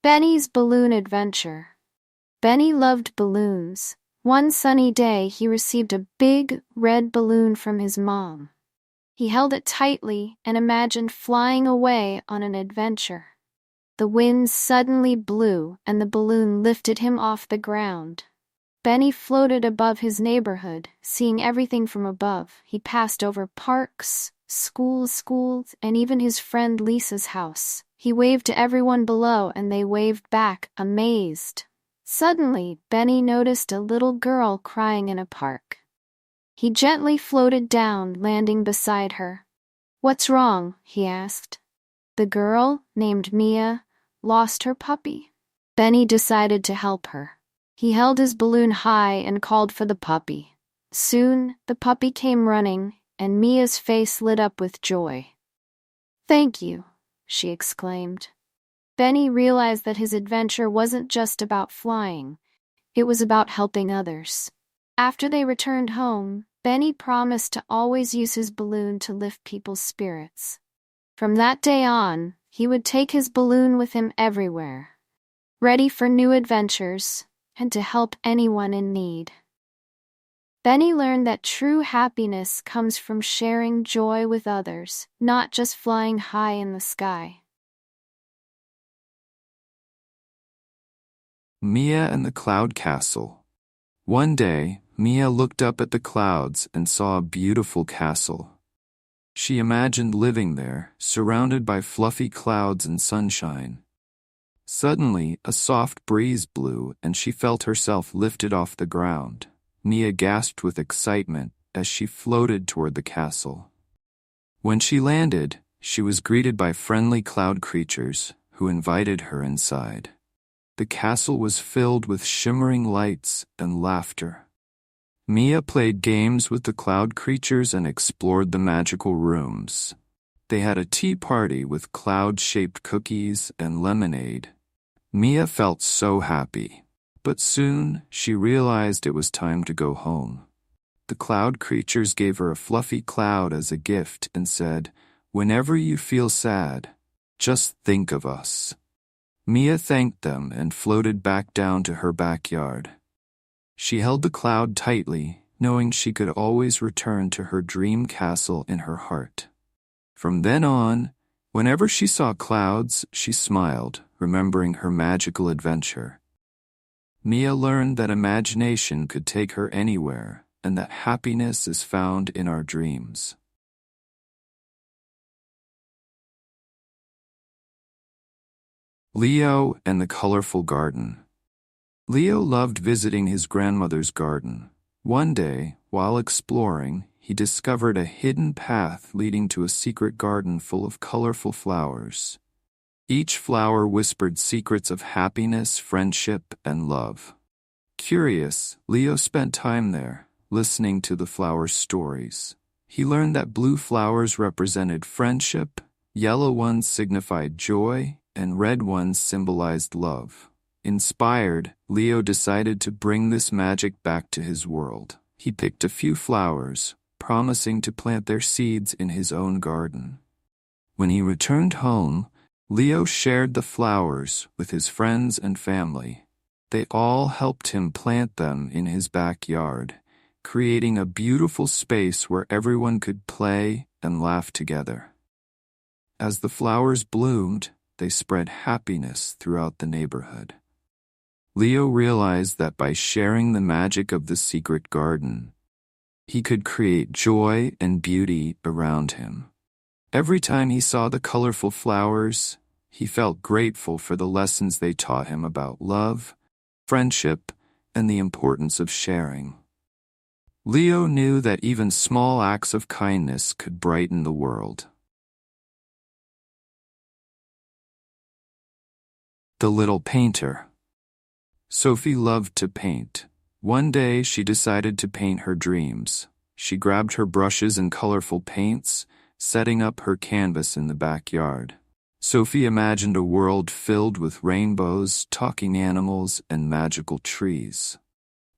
Benny's Balloon Adventure. Benny loved balloons. One sunny day, he received a big, red balloon from his mom. He held it tightly and imagined flying away on an adventure. The wind suddenly blew and the balloon lifted him off the ground. Benny floated above his neighborhood, seeing everything from above. He passed over parks, schools, and even his friend Lisa's house. He waved to everyone below and they waved back, amazed. Suddenly, Benny noticed a little girl crying in a park. He gently floated down, landing beside her. "What's wrong?" he asked. The girl, named Mia, lost her puppy. Benny decided to help her. He held his balloon high and called for the puppy. Soon, the puppy came running, and Mia's face lit up with joy. "Thank you," she exclaimed. Benny realized that his adventure wasn't just about flying. It was about helping others. After they returned home, Benny promised to always use his balloon to lift people's spirits. From that day on, he would take his balloon with him everywhere, ready for new adventures and to help anyone in need. Benny learned that true happiness comes from sharing joy with others, not just flying high in the sky. Mia and the Cloud Castle. One day, Mia looked up at the clouds and saw a beautiful castle. She imagined living there, surrounded by fluffy clouds and sunshine. Suddenly, a soft breeze blew and she felt herself lifted off the ground. Mia gasped with excitement as she floated toward the castle. When she landed, she was greeted by friendly cloud creatures who invited her inside. The castle was filled with shimmering lights and laughter. Mia played games with the cloud creatures and explored the magical rooms. They had a tea party with cloud-shaped cookies and lemonade. Mia felt so happy, but soon she realized it was time to go home. The cloud creatures gave her a fluffy cloud as a gift and said, "Whenever you feel sad, just think of us." Mia thanked them and floated back down to her backyard. She held the cloud tightly, knowing she could always return to her dream castle in her heart. From then on, whenever she saw clouds, she smiled, remembering her magical adventure. Mia learned that imagination could take her anywhere, and that happiness is found in our dreams. Leo and the Colorful Garden. Leo loved visiting his grandmother's garden. One day, while exploring, he discovered a hidden path leading to a secret garden full of colorful flowers. Each flower whispered secrets of happiness, friendship, and love. Curious, Leo spent time there, listening to the flowers' stories. He learned that blue flowers represented friendship, yellow ones signified joy, and red ones symbolized love. Inspired, Leo decided to bring this magic back to his world. He picked a few flowers, promising to plant their seeds in his own garden. When he returned home, Leo shared the flowers with his friends and family. They all helped him plant them in his backyard, creating a beautiful space where everyone could play and laugh together. As the flowers bloomed, they spread happiness throughout the neighborhood. Leo realized that by sharing the magic of the secret garden, he could create joy and beauty around him. Every time he saw the colorful flowers, he felt grateful for the lessons they taught him about love, friendship, and the importance of sharing. Leo knew that even small acts of kindness could brighten the world. The Little Painter. Sophie loved to paint. One day she decided to paint her dreams. She grabbed her brushes and colorful paints, setting up her canvas in the backyard. Sophie imagined a world filled with rainbows, talking animals, and magical trees.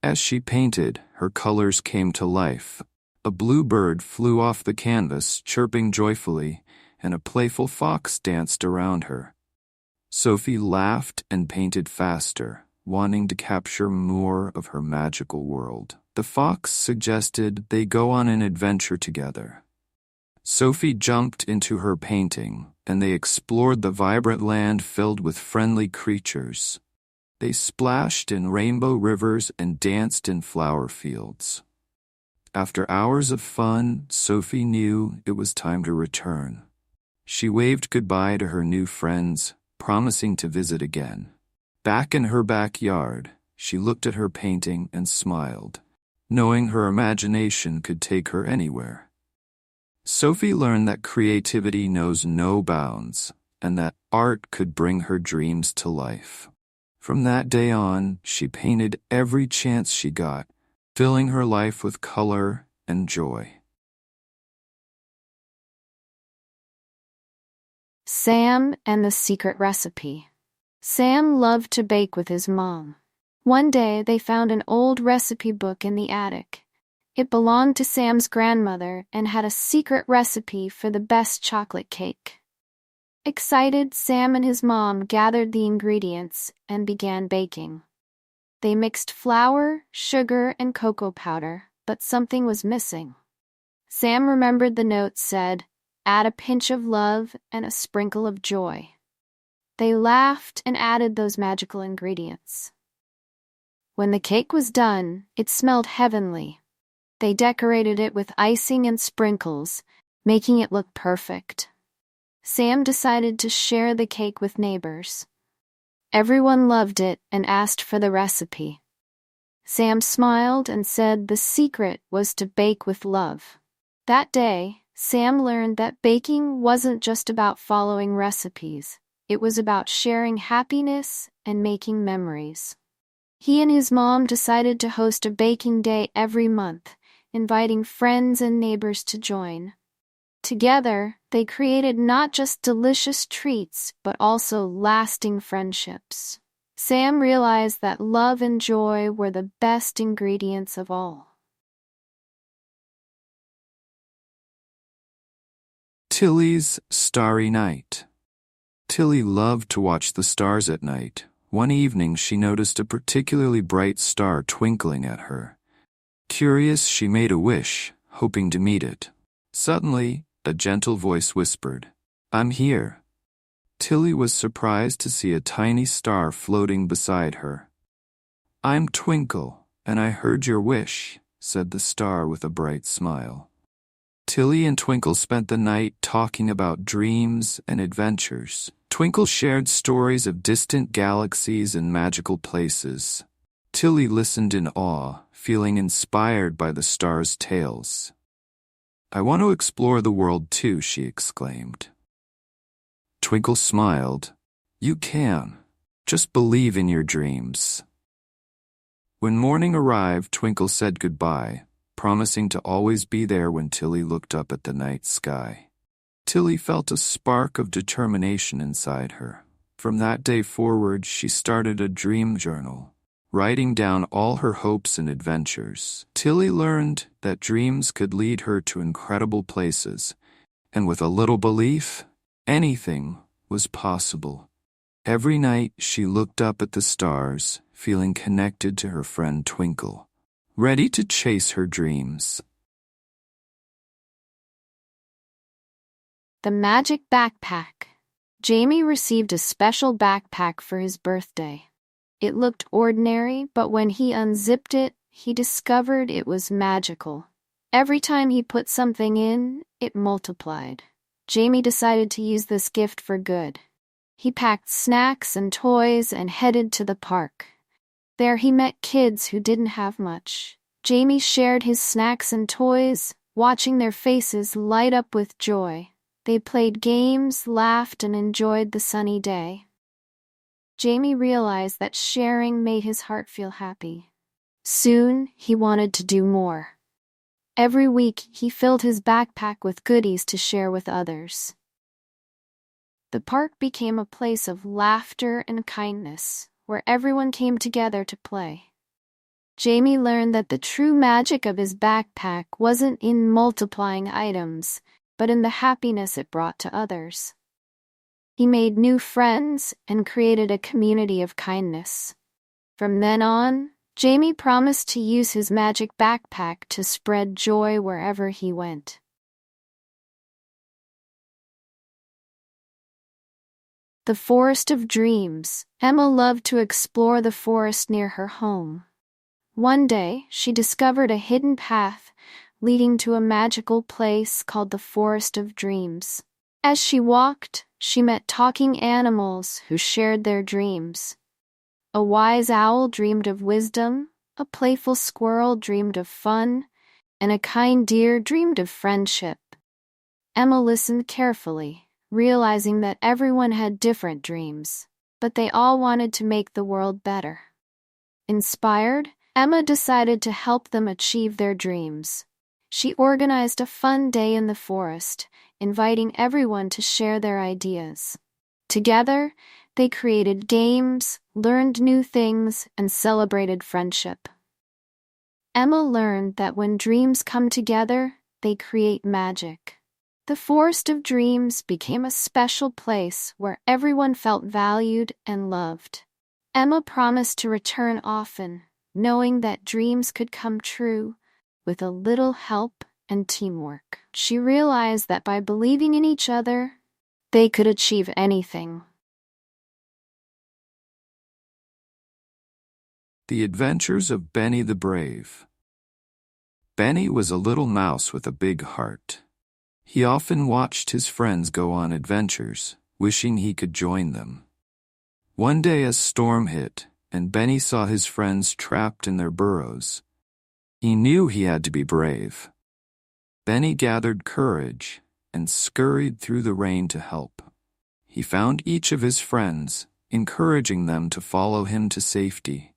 As she painted, her colors came to life. A blue bird flew off the canvas, chirping joyfully, and a playful fox danced around her. Sophie laughed and painted faster, wanting to capture more of her magical world. The fox suggested they go on an adventure together. Sophie jumped into her painting, and they explored the vibrant land filled with friendly creatures. They splashed in rainbow rivers and danced in flower fields. After hours of fun, Sophie knew it was time to return. She waved goodbye to her new friends, promising to visit again. Back in her backyard, she looked at her painting and smiled, knowing her imagination could take her anywhere. Sophie learned that creativity knows no bounds, and that art could bring her dreams to life. From that day on, she painted every chance she got, filling her life with color and joy. Sam and the Secret Recipe. Sam loved to bake with his mom. One day, they found an old recipe book in the attic. It belonged to Sam's grandmother and had a secret recipe for the best chocolate cake. Excited, Sam and his mom gathered the ingredients and began baking. They mixed flour, sugar, and cocoa powder, but something was missing. Sam remembered the note said, "Add a pinch of love and a sprinkle of joy." They laughed and added those magical ingredients. When the cake was done, it smelled heavenly. They decorated it with icing and sprinkles, making it look perfect. Sam decided to share the cake with neighbors. Everyone loved it and asked for the recipe. Sam smiled and said the secret was to bake with love. That day, Sam learned that baking wasn't just about following recipes. It was about sharing happiness and making memories. He and his mom decided to host a baking day every month, inviting friends and neighbors to join. Together, they created not just delicious treats, but also lasting friendships. Sam realized that love and joy were the best ingredients of all. Tilly's Starry Night. Tilly loved to watch the stars at night. One evening, she noticed a particularly bright star twinkling at her. Curious, she made a wish, hoping to meet it. Suddenly, a gentle voice whispered, "I'm here." Tilly was surprised to see a tiny star floating beside her. "I'm Twinkle, and I heard your wish," said the star with a bright smile. Tilly and Twinkle spent the night talking about dreams and adventures. Twinkle shared stories of distant galaxies and magical places. Tilly listened in awe, feeling inspired by the star's tales. "I want to explore the world too," she exclaimed. Twinkle smiled. "You can. Just believe in your dreams." When morning arrived, Twinkle said goodbye, promising to always be there when Tilly looked up at the night sky. Tilly felt a spark of determination inside her. From that day forward, she started a dream journal, writing down all her hopes and adventures. Tilly learned that dreams could lead her to incredible places, and with a little belief, anything was possible. Every night, she looked up at the stars, feeling connected to her friend Twinkle, ready to chase her dreams. The Magic Backpack. Jamie received a special backpack for his birthday. It looked ordinary, but when he unzipped it, he discovered it was magical. Every time he put something in, it multiplied. Jamie decided to use this gift for good. He packed snacks and toys and headed to the park. There he met kids who didn't have much. Jamie shared his snacks and toys, watching their faces light up with joy. They played games, laughed, and enjoyed the sunny day. Jamie realized that sharing made his heart feel happy. Soon, he wanted to do more. Every week, he filled his backpack with goodies to share with others. The park became a place of laughter and kindness, where everyone came together to play. Jamie learned that the true magic of his backpack wasn't in multiplying items, but in the happiness it brought to others. He made new friends and created a community of kindness. From then on, Jamie promised to use his magic backpack to spread joy wherever he went. The Forest of Dreams. Emma loved to explore the forest near her home. One day, she discovered a hidden path leading to a magical place called the Forest of Dreams. As she walked, she met talking animals who shared their dreams. A wise owl dreamed of wisdom, a playful squirrel dreamed of fun, and a kind deer dreamed of friendship. Emma listened carefully, realizing that everyone had different dreams, but they all wanted to make the world better. Inspired, Emma decided to help them achieve their dreams. She organized a fun day in the forest, inviting everyone to share their ideas. Together, they created games, learned new things, and celebrated friendship. Emma learned that when dreams come together, they create magic. The Forest of Dreams became a special place where everyone felt valued and loved. Emma promised to return often, knowing that dreams could come true with a little help and teamwork. She realized that by believing in each other, they could achieve anything. The Adventures of Benny the Brave. Benny was a little mouse with a big heart. He often watched his friends go on adventures, wishing he could join them. One day a storm hit, and Benny saw his friends trapped in their burrows. He knew he had to be brave. Benny gathered courage and scurried through the rain to help. He found each of his friends, encouraging them to follow him to safety.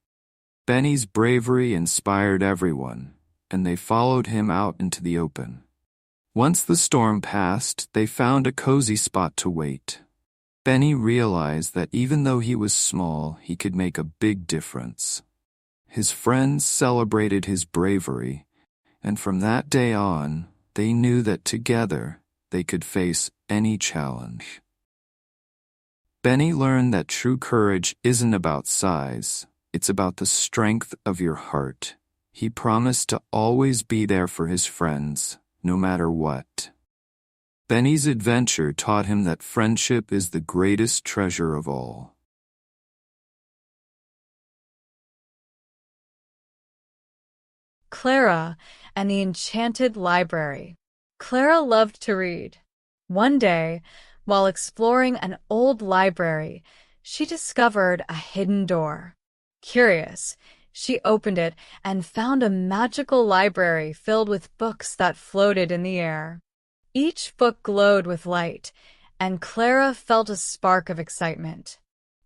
Benny's bravery inspired everyone, and they followed him out into the open. Once the storm passed, they found a cozy spot to wait. Benny realized that even though he was small, he could make a big difference. His friends celebrated his bravery, and from that day on, they knew that together they could face any challenge. Benny learned that true courage isn't about size, it's about the strength of your heart. He promised to always be there for his friends, no matter what. Benny's adventure taught him that friendship is the greatest treasure of all. Clara and the Enchanted Library. Clara loved to read. One day, while exploring an old library, she discovered a hidden door. Curious, she opened it and found a magical library filled with books that floated in the air. Each book glowed with light, and Clara felt a spark of excitement.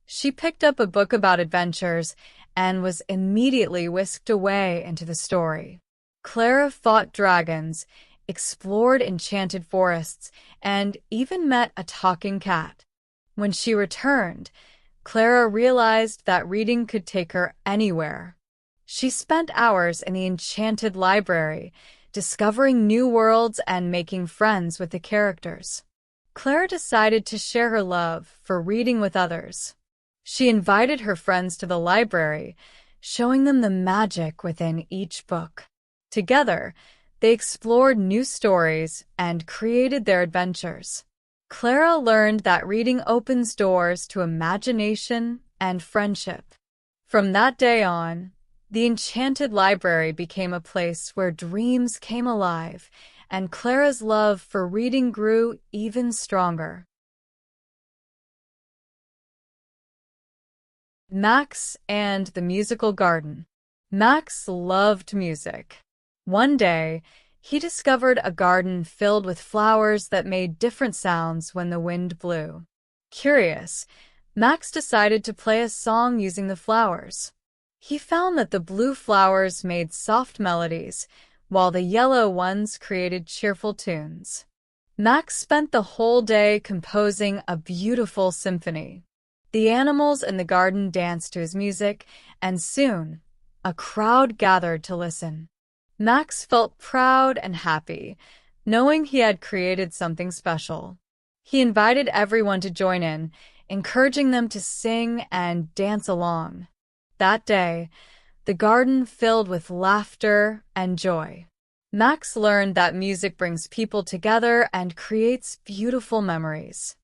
She picked up a book about adventures and was immediately whisked away into the story. Clara fought dragons, explored enchanted forests, and even met a talking cat. When she returned, Clara realized that reading could take her anywhere. She spent hours in the Enchanted Library, discovering new worlds and making friends with the characters. Clara decided to share her love for reading with others. She invited her friends to the library, showing them the magic within each book. Together, they explored new stories and created their adventures. Clara learned that reading opens doors to imagination and friendship. From that day on, the Enchanted Library became a place where dreams came alive, and Clara's love for reading grew even stronger. Max and the Musical Garden. Max loved music. One day, he discovered a garden filled with flowers that made different sounds when the wind blew. Curious, Max decided to play a song using the flowers. He found that the blue flowers made soft melodies, while the yellow ones created cheerful tunes. Max spent the whole day composing a beautiful symphony. The animals in the garden danced to his music, and soon, a crowd gathered to listen. Max felt proud and happy, knowing he had created something special. He invited everyone to join in, encouraging them to sing and dance along. That day, the garden filled with laughter and joy. Max learned that music brings people together and creates beautiful memories.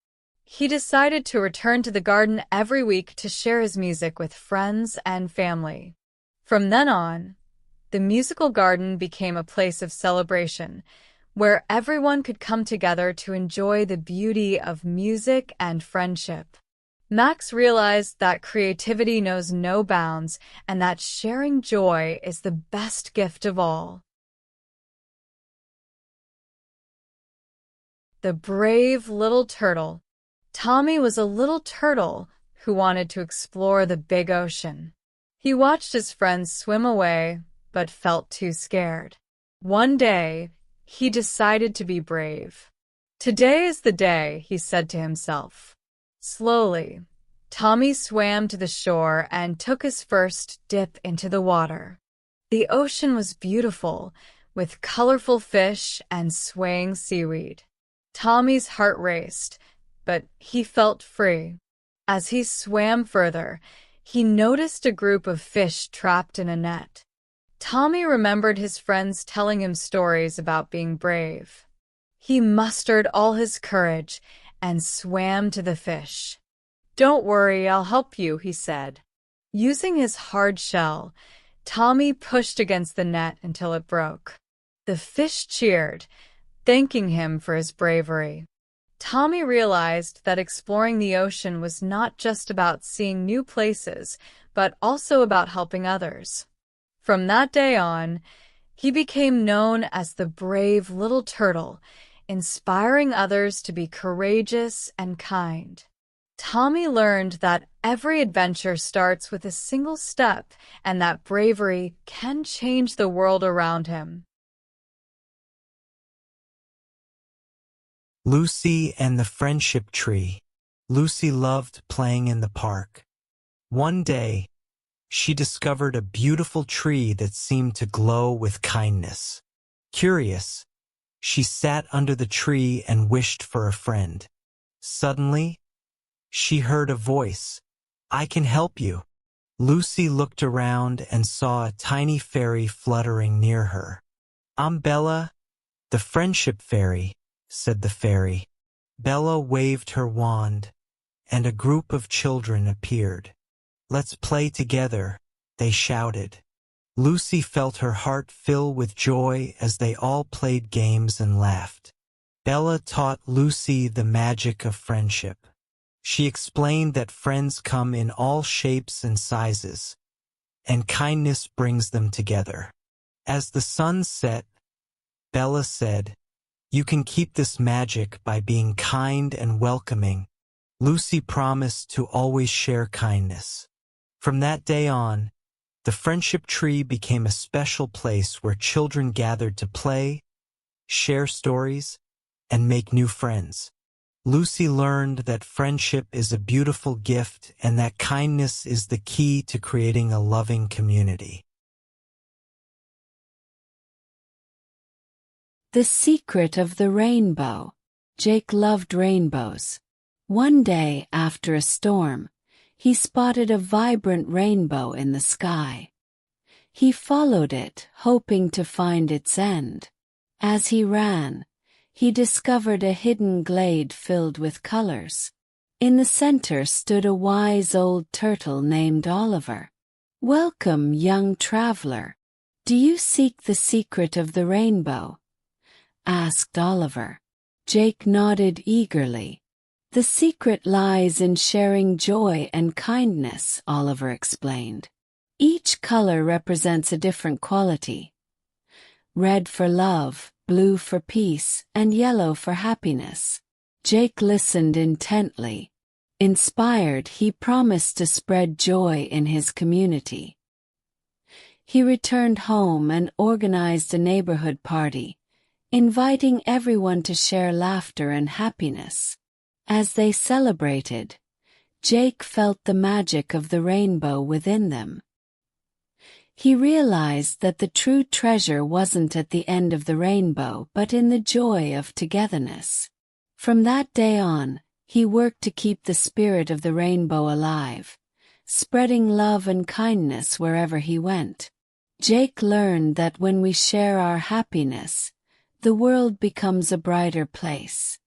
He decided to return to the garden every week to share his music with friends and family. From then on, the musical garden became a place of celebration, where everyone could come together to enjoy the beauty of music and friendship. Max realized that creativity knows no bounds and that sharing joy is the best gift of all. The brave little turtle. Tommy was a little turtle who wanted to explore the big ocean. He watched his friends swim away, but felt too scared. One day, he decided to be brave. "Today is the day," he said to himself. Slowly, Tommy swam to the shore and took his first dip into the water. The ocean was beautiful, with colorful fish and swaying seaweed. Tommy's heart raced, but he felt free. As he swam further, he noticed a group of fish trapped in a net. Tommy remembered his friends telling him stories about being brave. He mustered all his courage and swam to the fish. "Don't worry, I'll help you," he said. Using his hard shell, Tommy pushed against the net until it broke. The fish cheered, thanking him for his bravery. Tommy realized that exploring the ocean was not just about seeing new places, but also about helping others. From that day on, he became known as the brave little turtle, inspiring others to be courageous and kind. Tommy learned that every adventure starts with a single step and that bravery can change the world around him. Lucy and the Friendship Tree. Lucy loved playing in the park. One day, she discovered a beautiful tree that seemed to glow with kindness. Curious, she sat under the tree and wished for a friend. Suddenly, she heard a voice. "I can help you." Lucy looked around and saw a tiny fairy fluttering near her. "I'm Bella, the Friendship Fairy," said the fairy. Bella waved her wand, and a group of children appeared. "Let's play together," they shouted. Lucy felt her heart fill with joy as they all played games and laughed. Bella taught Lucy the magic of friendship. She explained that friends come in all shapes and sizes, and kindness brings them together. As the sun set, Bella said, "You can keep this magic by being kind and welcoming." Lucy promised to always share kindness. From that day on, the Friendship Tree became a special place where children gathered to play, share stories, and make new friends. Lucy learned that friendship is a beautiful gift and that kindness is the key to creating a loving community. The Secret of the Rainbow. Jake loved rainbows. One day, after a storm, he spotted a vibrant rainbow in the sky. He followed it, hoping to find its end. As he ran, he discovered a hidden glade filled with colors. In the center stood a wise old turtle named Oliver. "Welcome, young traveler. Do you seek the secret of the rainbow?" asked Oliver. Jake nodded eagerly. "The secret lies in sharing joy and kindness," Oliver explained. "Each color represents a different quality. Red for love, blue for peace, and yellow for happiness." Jake listened intently. Inspired, he promised to spread joy in his community. He returned home and organized a neighborhood party, inviting everyone to share laughter and happiness. As they celebrated, Jake felt the magic of the rainbow within them. He realized that the true treasure wasn't at the end of the rainbow but in the joy of togetherness. From that day on, he worked to keep the spirit of the rainbow alive, spreading love and kindness wherever he went. Jake learned that when we share our happiness, the world becomes a brighter place.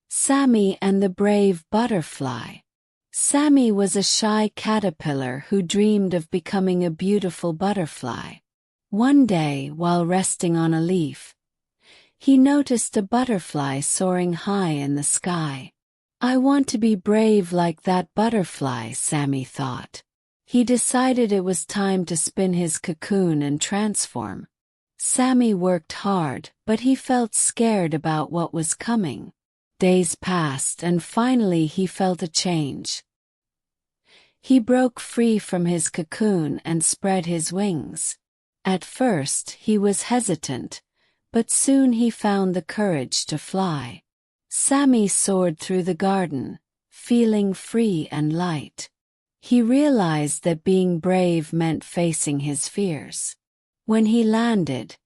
Sammy and the Brave Butterfly. Sammy was a shy caterpillar who dreamed of becoming a beautiful butterfly. One day, while resting on a leaf, he noticed a butterfly soaring high in the sky. "I want to be brave like that butterfly," Sammy thought. He decided it was time to spin his cocoon and transform. Sammy worked hard, but he felt scared about what was coming. Days passed and finally he felt a change. He broke free from his cocoon and spread his wings. At first he was hesitant, but soon he found the courage to fly. Sammy soared through the garden, feeling free and light. He realized that being brave meant facing his fears. When he landed,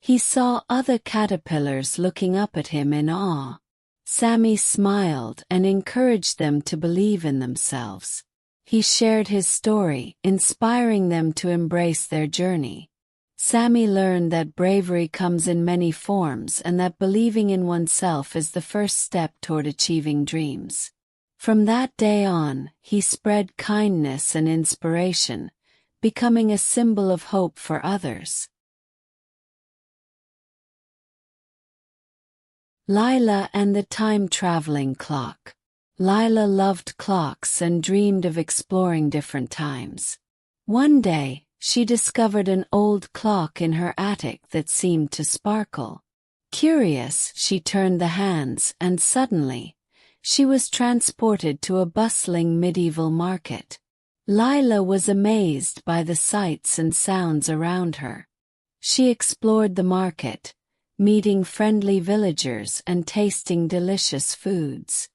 he saw other caterpillars looking up at him in awe. Sammy smiled and encouraged them to believe in themselves. He shared his story, inspiring them to embrace their journey. Sammy learned that bravery comes in many forms and that believing in oneself is the first step toward achieving dreams. From that day on, he spread kindness and inspiration, becoming a symbol of hope for others. Lila and the Time-Traveling Clock. Lila loved clocks and dreamed of exploring different times. One day, she discovered an old clock in her attic that seemed to sparkle. Curious, she turned the hands and suddenly, she was transported to a bustling medieval market. Lila was amazed by the sights and sounds around her. She explored the market, meeting friendly villagers and tasting delicious foods.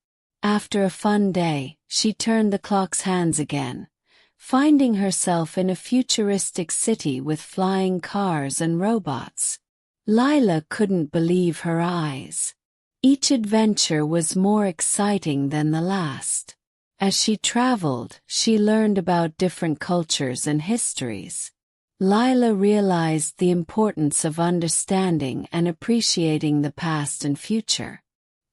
After a fun day, she turned the clock's hands again, finding herself in a futuristic city with flying cars and robots. Lila couldn't believe her eyes. Each adventure was more exciting than the last. As she traveled, she learned about different cultures and histories. Lila realized the importance of understanding and appreciating the past and future.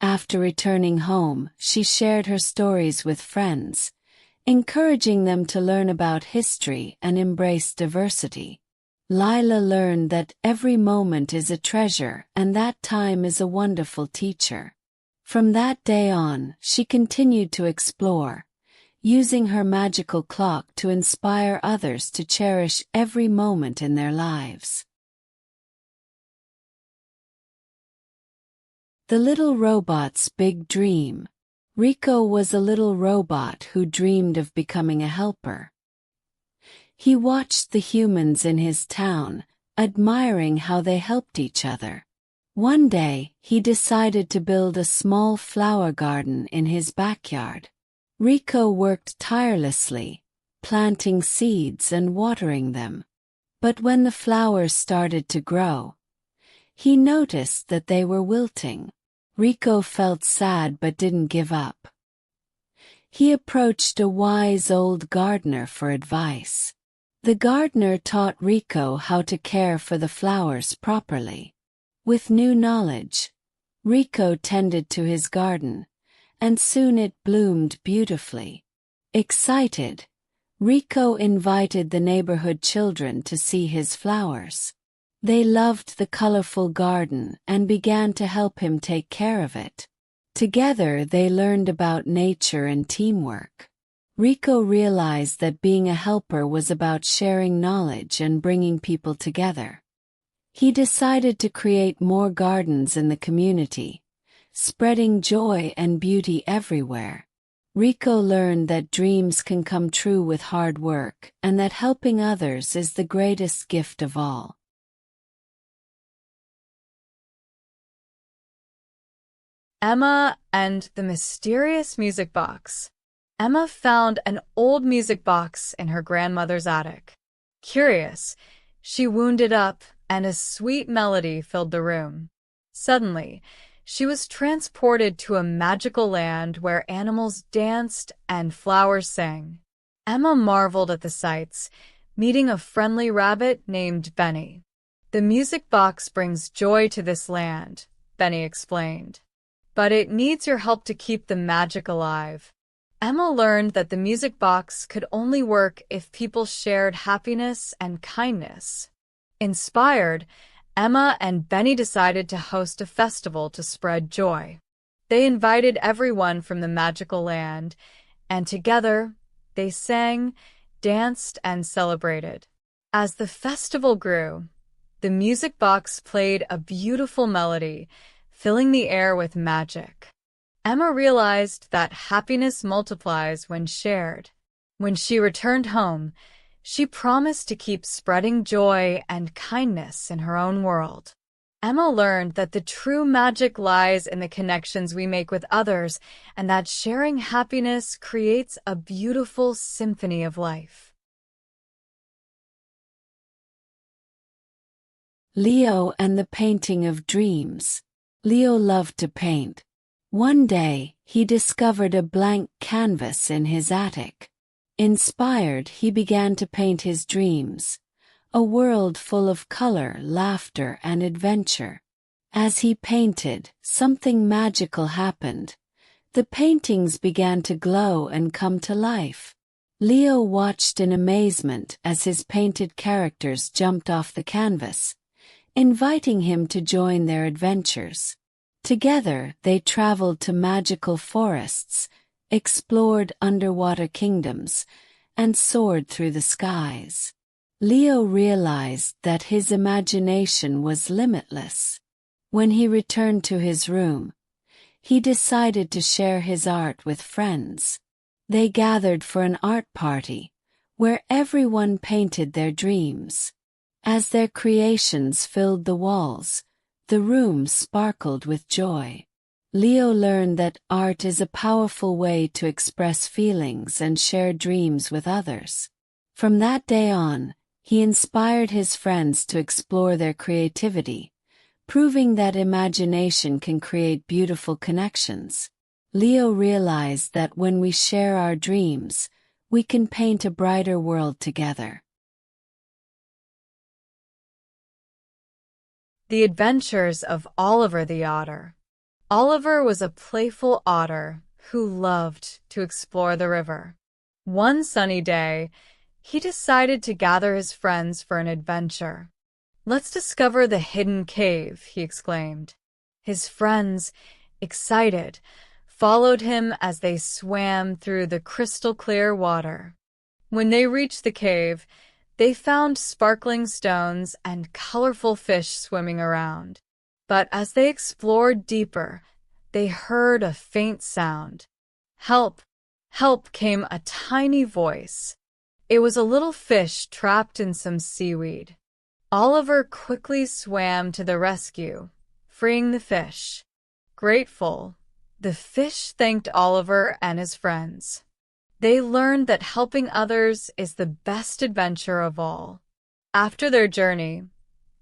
After returning home, she shared her stories with friends, encouraging them to learn about history and embrace diversity. Lila learned that every moment is a treasure and that time is a wonderful teacher. From that day on, she continued to explore, using her magical clock to inspire others to cherish every moment in their lives. The Little Robot's Big Dream. Rico was a little robot who dreamed of becoming a helper. He watched the humans in his town, admiring how they helped each other. One day, he decided to build a small flower garden in his backyard. Rico worked tirelessly, planting seeds and watering them. But when the flowers started to grow, he noticed that they were wilting. Rico felt sad but didn't give up. He approached a wise old gardener for advice. The gardener taught Rico how to care for the flowers properly. With new knowledge, Rico tended to his garden, and soon it bloomed beautifully. Excited, Rico invited the neighborhood children to see his flowers. They loved the colorful garden and began to help him take care of it. Together they learned about nature and teamwork. Rico realized that being a helper was about sharing knowledge and bringing people together. He decided to create more gardens in the community, spreading joy and beauty everywhere. Rico learned that dreams can come true with hard work and that helping others is the greatest gift of all. Emma and the Mysterious Music Box. Emma found an old music box in her grandmother's attic. Curious, she wound it up and a sweet melody filled the room. Suddenly, she was transported to a magical land where animals danced and flowers sang. Emma marveled at the sights, meeting a friendly rabbit named Benny. "The music box brings joy to this land," Benny explained. "But it needs your help to keep the magic alive." Emma learned that the music box could only work if people shared happiness and kindness. Inspired, Emma and Benny decided to host a festival to spread joy. They invited everyone from the magical land, and together they sang, danced, and celebrated. As the festival grew, the music box played a beautiful melody, filling the air with magic. Emma realized that happiness multiplies when shared. When she returned home, she promised to keep spreading joy and kindness in her own world. Emma learned that the true magic lies in the connections we make with others, and that sharing happiness creates a beautiful symphony of life. Leo and the painting of dreams. Leo loved to paint. One day, he discovered a blank canvas in his attic. Inspired, he began to paint his dreams, a world full of color, laughter, and adventure. As he painted, something magical happened. The paintings began to glow and come to life. Leo watched in amazement as his painted characters jumped off the canvas, inviting him to join their adventures. Together, they traveled to magical forests, explored underwater kingdoms, and soared through the skies. Leo realized that his imagination was limitless. When he returned to his room, he decided to share his art with friends. They gathered for an art party, where everyone painted their dreams. As their creations filled the walls, the room sparkled with joy. Leo learned that art is a powerful way to express feelings and share dreams with others. From that day on, he inspired his friends to explore their creativity, proving that imagination can create beautiful connections. Leo realized that when we share our dreams, we can paint a brighter world together. The Adventures of Oliver the Otter. Oliver was a playful otter who loved to explore the river. One sunny day, he decided to gather his friends for an adventure. "Let's discover the hidden cave," he exclaimed. His friends, excited, followed him as they swam through the crystal-clear water. When they reached the cave, they found sparkling stones and colorful fish swimming around. But as they explored deeper, they heard a faint sound. "Help! Help!" came a tiny voice. It was a little fish trapped in some seaweed. Oliver quickly swam to the rescue, freeing the fish. Grateful, the fish thanked Oliver and his friends. They learned that helping others is the best adventure of all. After their journey,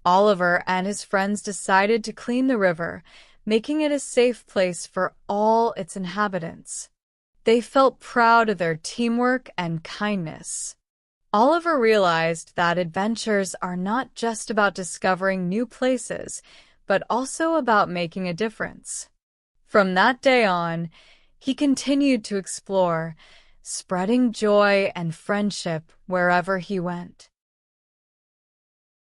Oliver and his friends decided to clean the river, making it a safe place for all its inhabitants. They felt proud of their teamwork and kindness. Oliver realized that adventures are not just about discovering new places, but also about making a difference. From that day on, he continued to explore, spreading joy and friendship wherever he went.